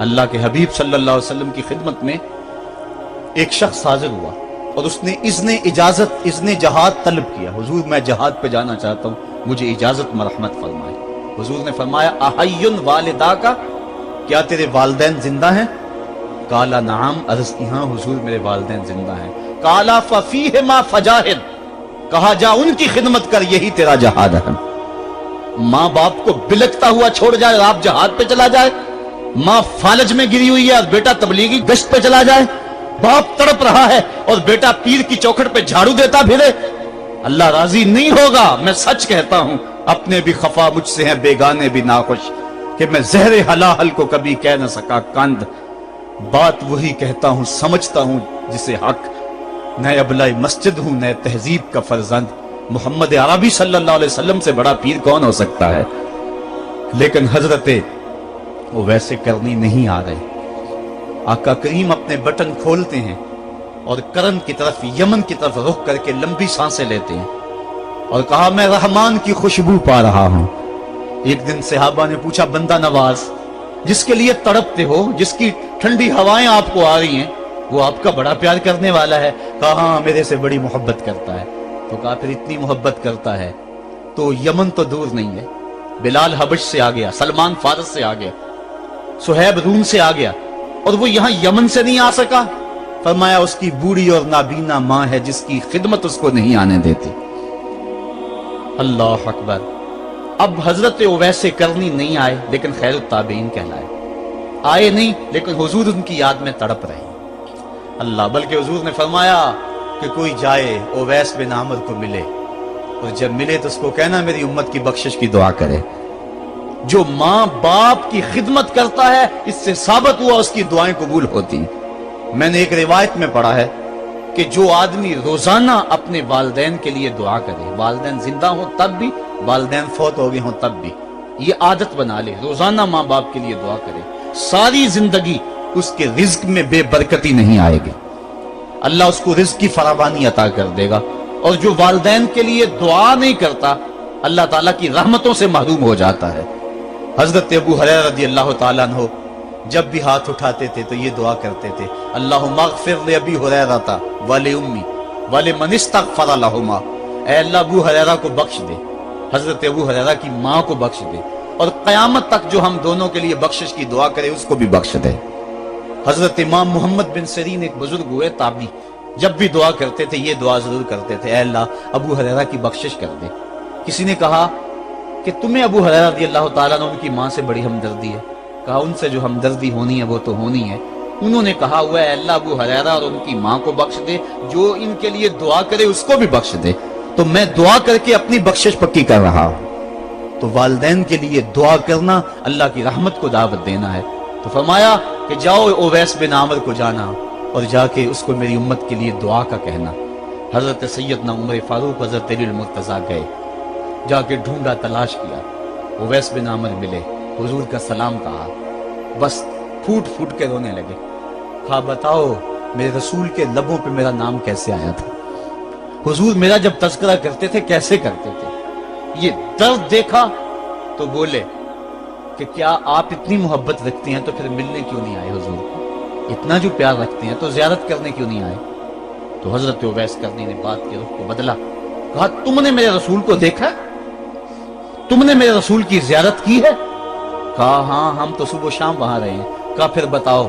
اللہ کے حبیب صلی اللہ علیہ وسلم کی خدمت میں ایک شخص حاضر ہوا اور اس نے اذن جہاد طلب کیا. حضور میں جہاد پہ جانا چاہتا ہوں, مجھے اجازت مرحمت فرمائے. حضور نے فرمایا احی والدا کا, کیا تیرے والدین زندہ ہیں؟ قالا نعم, عرض کی ہاں حضور میرے والدین زندہ ہیں. قالا ففیہما فجاہد, کہا جا ان کی خدمت کر, یہی تیرا جہاد ہے. ماں باپ کو بلکتا ہوا چھوڑ جائے اور آپ جہاد پہ چلا جائے, ماں فالج میں گری ہوئی ہے اور بیٹا تبلیغی گشت پہ چلا جائے, باپ تڑپ رہا ہے اور بیٹا پیر کی چوکھٹ پہ جھاڑو دیتا پھرے, اللہ راضی نہیں ہوگا. میں سچ کہتا ہوں, اپنے بھی خفا مجھ سے ہیں, بیگانے بھی ناخوش, کہ میں زہر حلاحل کو کبھی کہہ نہ سکا کند. بات وہی کہتا ہوں سمجھتا ہوں جسے حق, نئے ابلۂ مسجد ہوں نئے تہذیب کا فرزند. محمد عربی صلی اللہ علیہ وسلم سے بڑا پیر کون ہو سکتا ہے؟ لیکن حضرت وہ ویسے کرنی نہیں آ رہے. آقا کریم اپنے بٹن کھولتے ہیں اور کرن کی طرف, یمن کی طرف رخ کر کے لمبی سانسیں لیتے ہیں اور کہا میں رحمان کی خوشبو پا رہا ہوں. ایک دن صحابہ نے پوچھا بندہ نواز جس کے لیے تڑپتے ہو, جس کی ٹھنڈی ہوائیں آپ کو آ رہی ہیں, وہ آپ کا بڑا پیار کرنے والا ہے؟ کہا ہاں میرے سے بڑی محبت کرتا ہے. تو کہا پھر اتنی محبت کرتا ہے تو یمن تو دور نہیں ہے, بلال حبش سے آ گیا, سلمان فارس سے آ گیا, سہیب روم سے آ گیا, اور وہ یہاں یمن سے نہیں آ سکا. فرمایا اس کی بوڑھی اور نابینا ماں ہے جس کی خدمت اس کو نہیں آنے دیتی. اللہ اکبر. اب حضرت اویس کرنی نہیں آئے لیکن خیر التابعین کہلائے. آئے نہیں لیکن حضور ان کی یاد میں تڑپ رہے. اللہ, بلکہ حضور نے فرمایا کہ کوئی جائے اویس بن عامر کو ملے, اور جب ملے تو اس کو کہنا میری امت کی بخشش کی دعا کرے. جو ماں باپ کی خدمت کرتا ہے اس سے ثابت ہوا اس کی دعائیں قبول ہوتی. میں نے ایک روایت میں پڑھا ہے کہ جو آدمی روزانہ اپنے والدین کے لیے دعا کرے, والدین زندہ ہوں تب بھی, والدین فوت ہو گئے ہوں تب بھی, یہ عادت بنا لے, روزانہ ماں باپ کے لیے دعا کرے, ساری زندگی اس کے رزق میں بے برکتی نہیں آئے گی, اللہ اس کو رزق کی فراوانی عطا کر دے گا. اور جو والدین کے لیے دعا نہیں کرتا اللہ تعالیٰ کی رحمتوں سے محروم ہو جاتا ہے. حضرت ابو ہریرہ رضی اللہ تعالیٰ عنہ جب بھی ہاتھ اٹھاتے تھے تو یہ دعا کرتے تھے, اللہم اغفر لأبی ہریرہ ولأمی ولمن استغفر لہما. اے اللہ ابو ہریرہ کو بخش دے, حضرت ابو ہریرہ کی ماں کو بخش دے, اور قیامت تک جو ہم دونوں کے لیے بخشش کی دعا کرے اس کو بھی بخش دے. حضرت امام محمد بن سیرین ایک بزرگ ہوئے تابعی, جب بھی دعا کرتے تھے یہ دعا ضرور کرتے تھے, اے اللہ ابو ہریرہ کی بخشش کر دے. کسی نے کہا کہ تمہیں ابو ہریرہ رضی اللہ تعالیٰ عنہ ان کی ماں سے بڑی ہمدردی ہے. کہا ان سے جو ہمدردی ہونی ہے وہ تو ہونی ہے. انہوں نے کہا ہوا ہے اللہ ابو ہریرہ اور ان کی ماں کو بخش دے, جو ان کے لیے دعا کرے اس کو بھی بخش دے. تو میں دعا کر کے اپنی بخشش پکی کر رہا ہوں. تو والدین کے لیے دعا کرنا اللہ کی رحمت کو دعوت دینا ہے. تو فرمایا کہ جاؤ اویس بن عامر کو جانا اور جا کے اس کو میری امت کے لیے دعا کا کہنا. حضرت سیدنا عمر فاروق حضرت علی المرتضیٰ گئے, جا کے ڈھونڈا, تلاش کیا, اویس بن عامر ملے, حضور کا سلام کہا, بس پھوٹ پھوٹ کے رونے لگے. کہا بتاؤ میرے رسول کے لبوں پہ میرا نام کیسے آیا تھا, حضور میرا جب تذکرہ کرتے تھے کیسے کرتے تھے. یہ درد دیکھا تو بولے کہ کیا آپ اتنی محبت رکھتے ہیں تو پھر ملنے کیوں نہیں آئے حضور کو, اتنا جو پیار رکھتے ہیں تو زیارت کرنے کیوں نہیں آئے. تو حضرت اویس کرنی نے بات کے رخ کو بدلا, کہا تم نے میرے رسول کو دیکھا, تم نے میرے رسول کی زیارت کی ہے؟ کہا ہاں ہم تو صبح و شام وہاں رہے ہیں. کہا پھر بتاؤ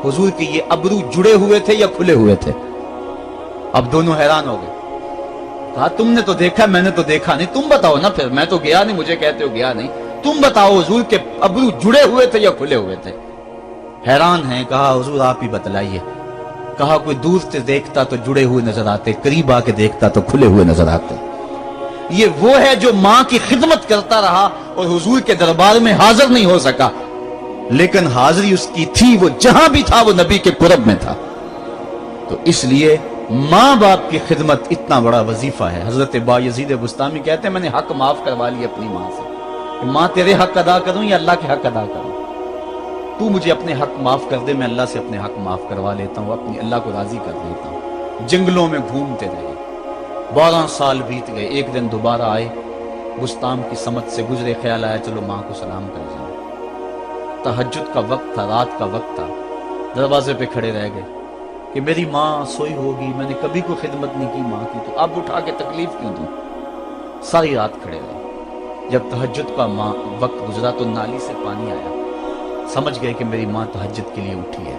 حضور کے یہ ابرو جڑے ہوئے تھے یا کھلے ہوئے تھے؟ اب دونوں حیران ہو گئے. کہا تم نے تو دیکھا, میں نے تو دیکھا نہیں, تم بتاؤ نا. پھر میں تو گیا نہیں, مجھے کہتے ہو گیا نہیں, تم بتاؤ حضور کے ابرو جڑے ہوئے تھے یا کھلے ہوئے تھے؟ حیران ہیں. کہا حضور آپ ہی بتلائیے. کہا کوئی دور سے دیکھتا تو جڑے ہوئے نظر آتے, قریب آ کے دیکھتا تو کھلے ہوئے نظر آتے. یہ وہ ہے جو ماں کی خدمت کرتا رہا اور حضور کے دربار میں حاضر نہیں ہو سکا, لیکن حاضری اس کی تھی, وہ جہاں بھی تھا وہ نبی کے قرب میں تھا. تو اس لیے ماں باپ کی خدمت اتنا بڑا وظیفہ ہے. حضرت بایزید بستامی کہتے ہیں میں نے حق معاف کروا لی اپنی ماں سے, کہ ماں تیرے حق ادا کروں یا اللہ کے حق ادا کروں, تو مجھے اپنے حق معاف کر دے, میں اللہ سے اپنے حق معاف کروا لیتا ہوں, اپنی اللہ کو راضی کر لیتا ہوں. جنگلوں میں گھومتے رہے, 12 سال بیت گئے. ایک دن دوبارہ آئے, بستام کی سمت سے گزرے, خیال آیا چلو ماں کو سلام کر جائیں. तहज्जुद का वक्त था, रात का वक्त था, दरवाजे पे खड़े रह गए कि मेरी माँ सोई होगी, मैंने कभी कोई खिदमत नहीं की माँ की, तो अब उठा के तकलीफ क्यों दूं। सारी रात खड़े रहे। जब तहज्जुद का वक्त गुजरा तो नाली से पानी आया, समझ गए कि मेरी माँ तहज्जुद के लिए उठी है।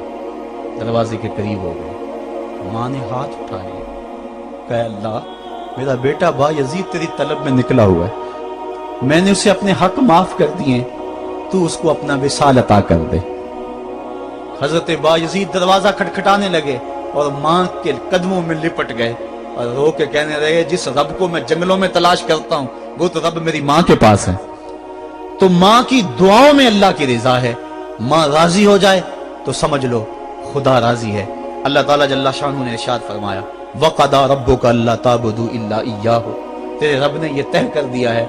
दरवाजे के करीब हो गए, माँ ने हाथ उठा लिया, कहा अल्लाह मेरा बेटा बा यजीद तेरी तलब में निकला हुआ है, मैंने उसे अपने हक माफ कर दिए, तू उसको अपना विसाल अता कर दे। हजरत बा यजीद दरवाजा खटखटाने लगे और माँ के कदमों में लिपट गए और रो के कहने लगे, जिस रब को मैं जंगलों में तलाश करता हूँ वो तो रब मेरी माँ के पास है। तो माँ की दुआओं में अल्लाह की रिजा है। माँ राजी हो जाए तो समझ लो खुदा राजी है। अल्लाह ताला जल्ला शानहू ने इरशाद फरमाया, वक़दा रब्बुका अल्ला ताबुदू इल्ला इय्याहु, तेरे रब ने यह तय कर दिया है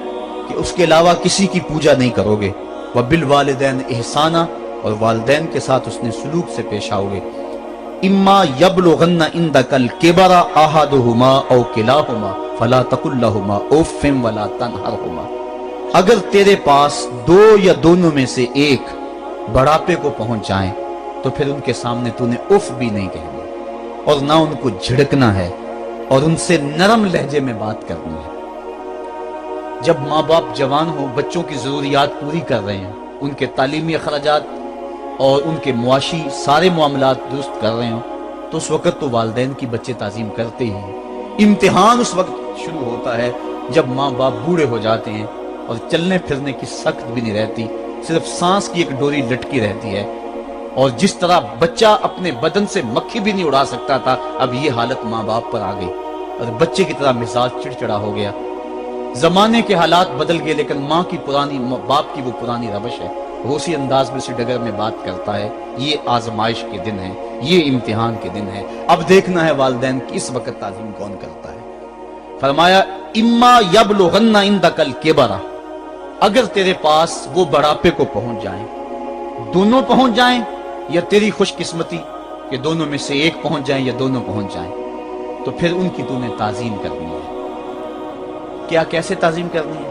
कि उसके अलावा किसी की पूजा नहीं करोगे। व बिल वालिदैन इहसाना, और वालिदैन के साथ उसने सुलूक से पेश आओगे। इम्मा यबलुगन्ना इंदकल किबरा अहदुहुमा औ किलाहुमा फला तकुल लहुमा उफ़्फ़िन वला तनहरहुमा, अगर तेरे पास दो या दोनों में से एक बढ़ापे को पहुंच जाए तो फिर उनके सामने तूने उफ भी नहीं कहनी और ना उनको झिड़कना है और उनसे नरम लहजे में बात करनी है। जब माँ बाप जवान हो, बच्चों की जरूरियात पूरी कर रहे हैं, उनके तालीमी अखराजात और उनके मुआशी सारे मामलात दुरुस्त कर रहे हो, तो उस वक्त तो वालिदैन की बच्चे ताजीम करते ही हैं। इम्तिहान उस वक्त शुरू होता है जब माँ बाप बूढ़े हो जाते हैं और चलने फिरने की सख्त भी नहीं रहती, सिर्फ सांस की एक डोरी लटकी रहती है। और जिस तरह बच्चा अपने बदन से मक्खी भी नहीं उड़ा सकता था, अब ये हालत माँ बाप पर आ गई और बच्चे की तरह मिजाज चिड़चिड़ा हो गया। जमाने के हालात बदल गए, लेकिन माँ की पुरानी, बाप की वो पुरानी रवश है, वो उसी अंदाज में उसी डगर में बात करता है। ये आजमाइश के दिन है, ये इम्तिहान के दिन है। अब देखना है वालिदैन की इस वक्त ताज़ीम कौन करता है। फरमाया, इम्मा यबलुगन्ना इंदकल किबरा, अगर तेरे पास वो बढ़ापे को पहुंच जाए, दोनों पहुंच जाएं, या तेरी खुशकिस्मती कि दोनों में से एक पहुंच जाए या दोनों पहुंच जाएं, तो फिर उनकी तूने ताजीम करनी है। क्या, कैसे ताजीम करनी है?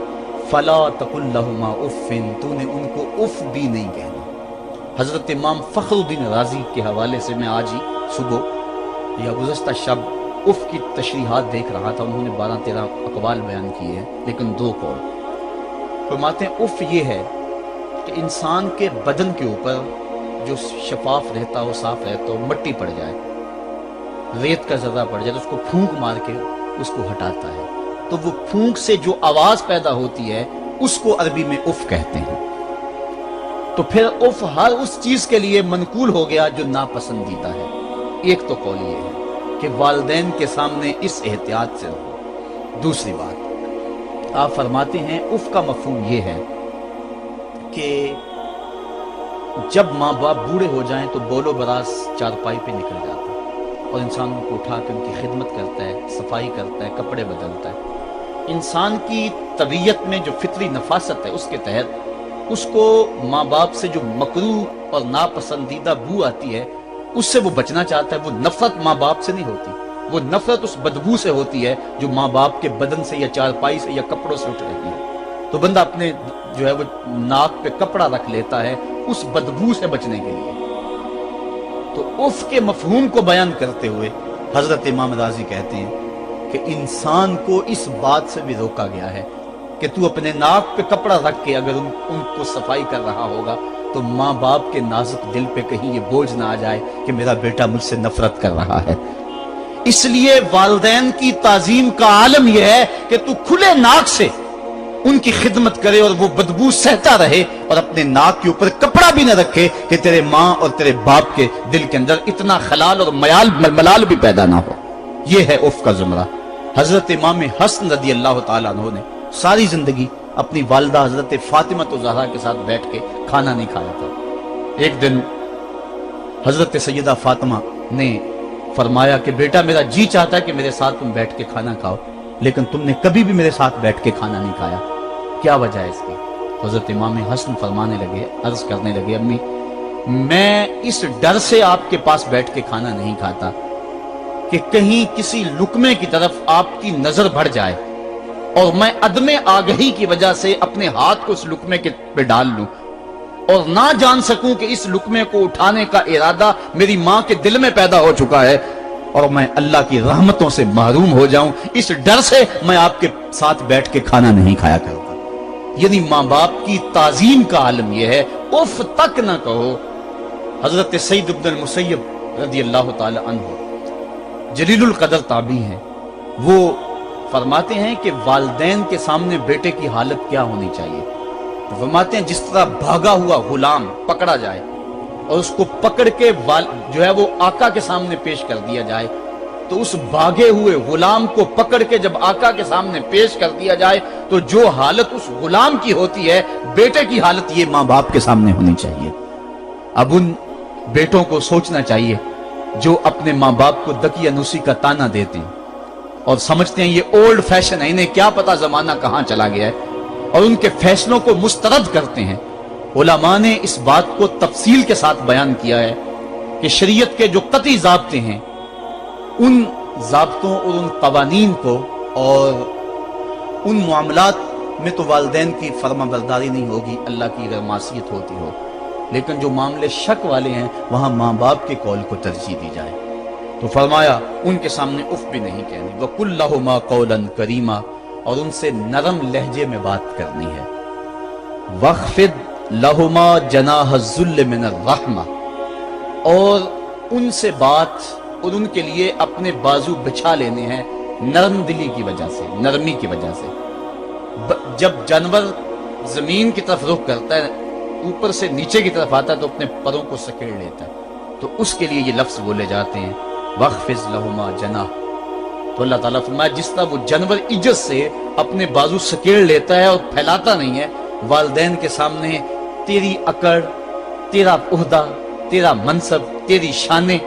फला तकुल लहुमा उफ़्फ़िन, तूने उनको उफ भी नहीं कहना। हजरत इमाम फखरुद्दीन राजी के हवाले से मैं आज ही सुबह या गुज़श्ता शब उफ की तशरीहात देख रहा था। उन्होंने 12-13 अक़वाल बयान किए हैं, लेकिन 2 कौल फरमाते हैं। उफ ये है कि इंसान के बदन के ऊपर जो शफाफ रहता हो, साफ रहता हो, मट्टी पड़ जाए, रेत का जर्रा पड़ जाए तो उसको फूंक मार के उसको हटाता है, तो वो फूंक से जो आवाज पैदा होती है उसको अरबी में उफ कहते हैं। तो फिर उफ हर उस चीज के लिए मनकूल हो गया जो नापसंदीदा है। एक तो कौल ये है कि वालिदैन के सामने इस एहतियात से रहो। दूसरी बात, आप फरमाते हैं उफ का मफहूम ये है कि जब माँ बाप बूढ़े हो जाएं तो बोलो बरास चारपाई पे निकल जाता है और इंसान उनको उठा के उनकी खिदमत करता है, सफाई करता है, कपड़े बदलता है। इंसान की तबीयत में जो फितरी नफासत है उसके तहत उसको माँ बाप से जो मकरूह और नापसंदीदा बू आती है उससे वो बचना चाहता है। वो नफरत माँ बाप से नहीं होती, वो नफरत उस बदबू से होती है जो माँ बाप के बदन से या चारपाई से या कपड़ों से उठ रही है। तो बंदा अपने जो है वो नाक पे कपड़ा रख लेता है उस बदबू से बचने के लिए। तो उफ के मफहूम को बयान करते हुए हजरत इमाम राजी कहते हैं कि इंसान को इस बात से भी रोका गया है कि तू अपने नाक पे कपड़ा रख के अगर उनको सफाई कर रहा होगा तो माँ बाप के नाजुक दिल पे कहीं ये बोझ ना आ जाए कि मेरा बेटा मुझसे नफरत कर रहा है। इसलिए वालिदैन की ताजीम का आलम यह है कि तू खुले नाक से उनकी खिदमत करे और वो बदबू सहता रहे और अपने नाक के ऊपर कपड़ा भी न रखे कि तेरे माँ और तेरे बाप के दिल के अंदर इतना खलाल और मलाल भी पैदा ना हो। ये है उफ का जुमरा। हजरत इमाम हसन रदी अल्लाह ताला अन्हु ने सारी जिंदगी अपनी वालिदा हजरत फातिमा ज़हरा के साथ बैठ के खाना नहीं खाया था। एक दिन हजरत सैयदा फातिमा ने फरमाया कि बेटा मेरा जी चाहता है कि मेरे साथ तुम बैठ के खाना खाओ, लेकिन तुमने कभी भी मेरे साथ बैठ के खाना नहीं खाया, क्या वजह है इसकी? हजरत इमाम हसन फरमाने लगे, अर्ज करने लगे, अम्मी मैं इस डर से आपके पास बैठ के खाना नहीं खाता कि कहीं किसी लुकमे की तरफ आपकी नजर बढ़ जाए और मैं अदमे आगही की वजह से अपने हाथ को उस लुकमे के पे डाल लूं और ना जान सकूं कि इस लुकमे को उठाने का इरादा मेरी मां के दिल में पैदा हो चुका है और मैं अल्लाह की रहमतों से महरूम हो जाऊं, इस डर से मैं आपके साथ बैठ के खाना नहीं खाया करता। यानी मां बाप की ताजीम का आलम यह है, उफ तक ना कहो। हजरत सईद इब्न मुसय्यब रज़ी अल्लाह ताला अन्हु जलीलुल कदर ताबी हैं, वो फरमाते हैं कि वालिदैन के सामने बेटे की हालत क्या होनी चाहिए। तो फरमाते हैं जिस तरह भागा हुआ गुलाम पकड़ा जाए और उसको पकड़ के जो है वो आका के सामने पेश कर दिया जाए, तो उस भागे हुए गुलाम को पकड़ के जब आका के सामने पेश कर दिया जाए तो जो हालत उस गुलाम की होती है, बेटे की हालत ये माँ बाप के सामने होनी चाहिए। अब उन बेटों को सोचना चाहिए जो अपने माँ बाप को दकियानूसी का ताना देते हैं और समझते हैं ये ओल्ड फैशन है, इन्हें क्या पता जमाना कहां चला गया है, और उनके फैसलों को मुस्तरद करते हैं। उलमा ने इस बात को तफसील के साथ बयान किया है कि शरीयत के जो कतई ज़ाब्ते हैं, उन ज़ाब्तों और उन कवानीन को और उन मामलात में तो वालिदैन की फर्माबरदारी नहीं होगी, अल्लाह की अगर मासियत होती हो, लेकिन जो मामले शक वाले हैं वहां माँ बाप के कौल को तरजीह दी जाए। तो फरमाया उनके सामने उफ भी नहीं कहनी, वकुल लहुमा कौलन करीमा, और उनसे नरम लहजे में बात करनी है। वख्फिद लहुमा जनाह ज़ुल्ल मिनर रहमा, और उनसे बात और उनके लिए अपने बाजू बिछा लेने हैं नरम दिली की वजह से, नरमी की वजह से। जब जानवर जमीन की तरफ रुख करता है, ऊपर से नीचे की तरफ आता है तो अपने परों को सकेड़ लेता है, तो उसके लिए ये लफ्ज बोले जाते हैं वख्फिज लहुमा जनाह। तो अल्लाह ताला फरमाया जिस तरह वो जानवर इज्जत से अपने बाजू सकेड़ लेता है और फैलाता नहीं है, वालिदैन के सामने तेरी अकड़, तेरा उहदा, तेरा मनसब, तेरी शाने,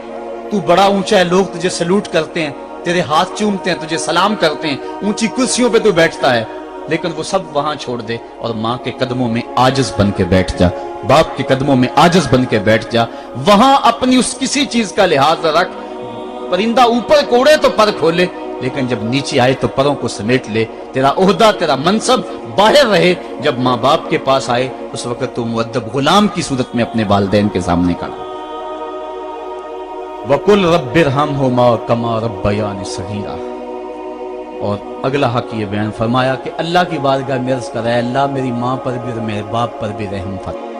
तू बड़ा ऊंचा है, लोग तुझे सलूट करते हैं, तेरे हाथ चूमते हैं, तुझे सलाम करते हैं, ऊंची कुर्सियों पे तू बैठता है, लेकिन वो सब वहां छोड़ दे और माँ के कदमों में आजिज बन के बैठ जा, बाप के कदमों में आजिज बन के बैठ जा। वहां अपनी उस किसी चीज का लिहाज रख, परिंदा ऊपर कोड़े तो पर खोले, लेकिन जब नीचे आए तो परों को समेट ले। तेरा ओहदा, तेरा मनसब बाहर रहे, जब माँ बाप के पास आए उस वक्त तो मुअद्दब गुलाम की सूरत में अपने वालिदैन के सामने खड़ा। वकुल रब्बिरहमहुमा कमा रब्बयानी सगीरा, और अगला हक ये बयान फरमाया कि अल्लाह की बारगाह में अर्ज़ कराए, अल्लाह मेरी माँ पर भी और मेरे बाप पर भी रहम फरमा।